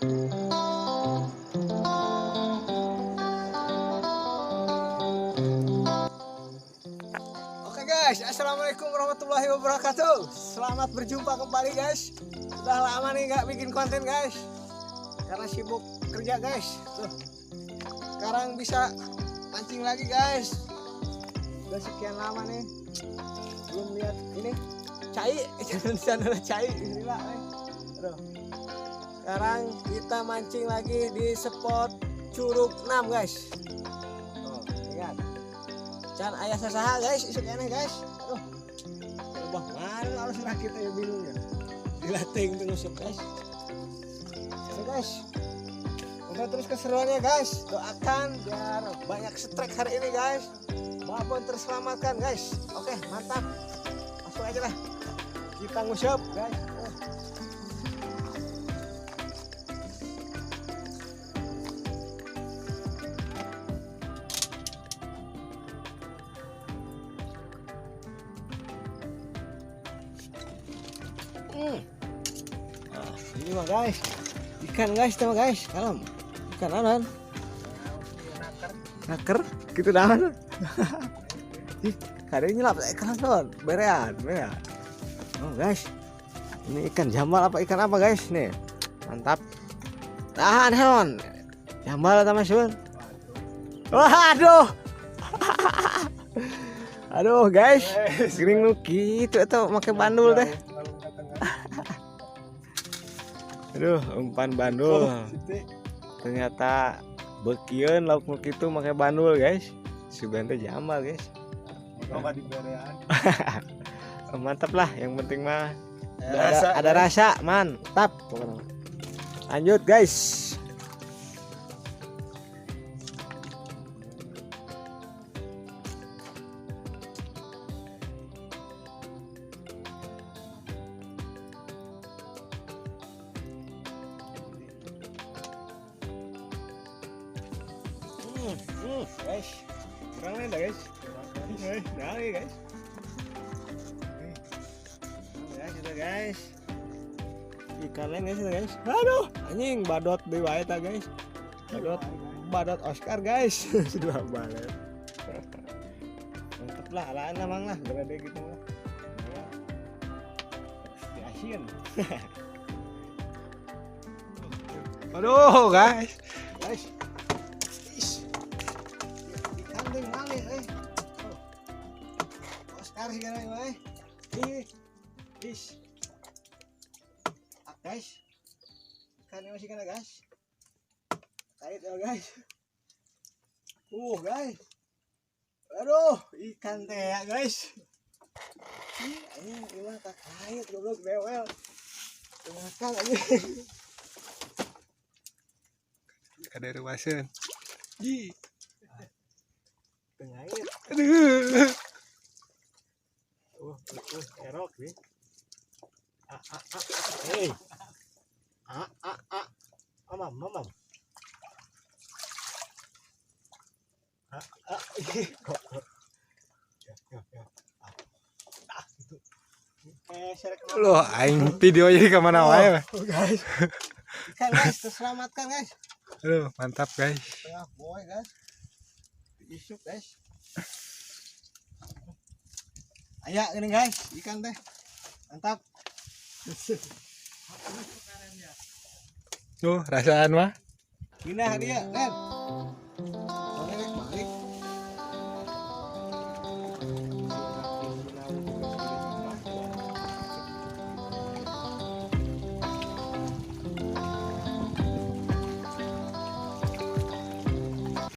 Oke guys, assalamualaikum warahmatullahi wabarakatuh. Selamat berjumpa kembali guys. Udah lama nih nggak bikin konten guys, karena sibuk kerja guys. Tuh, sekarang bisa mancing lagi guys. Udah sekian lama nih belum lihat ini cai, jangan cai. Inilah, aduh. Sekarang kita mancing lagi di spot Curug 6 guys. Oh, lihat. Can ayah sasaha guys, isuk aneh guys. Aduh. Coba mana harus kita ya bingung ya. Dilatih itu nusuk guys. Oke guys. Oke terus keseruannya guys. Doakan biar banyak strike hari ini guys. Maupun terselamatkan guys. Oke, mantap. Masuk aja lah. Kita ngusup guys. Nah, ini mah guys, ikan guys, teman guys, kalem, ikan anan, naker, gitu dah. Ih, kadang nyelap ikan non, berean. Oh guys, ini ikan jambal apa ikan apa guys nih, mantap. Tahan hewan, jambal atau masun? Waduh, aduh guys, gering nu gitu atau pakai bandul deh. Aduh, umpan bandul. Ternyata bekian lauk nu kitu make bandul, guys. Sebenarnya jambal, guys. Mantap lah, yang penting mah ada rasa, mantap. Lanjut, guys. Guys, kurang lain dah guys. Nah guys. Ya sudah guys. Ikan lain guys. Aduh, anjing badot deui wae ta guys. Badot Oscar guys. Sudah balik. Mantap lah, alaan emang lah, gede gitu lah. Di asin. Aduh guys. Oscar segala guys. Guys. Ikannya masih kena guys. Kait ya guys. Guys. Aduh, ikan teh ya guys. Ini gimana tak kait goblok dewel. Makan aja. Ada ruasan. Tengahit. Aduh. Erok nih. Hey. Mamam. Loh, aing video jadi kemana wae. Guys. Ikan guys, terselamatkan guys. Aduh, mantap guys. Tengah boy guys. Isuk guys. Ayo ini guys, ikan teh. Mantap. Tuh, rasaan mah. Gini dia, Nen.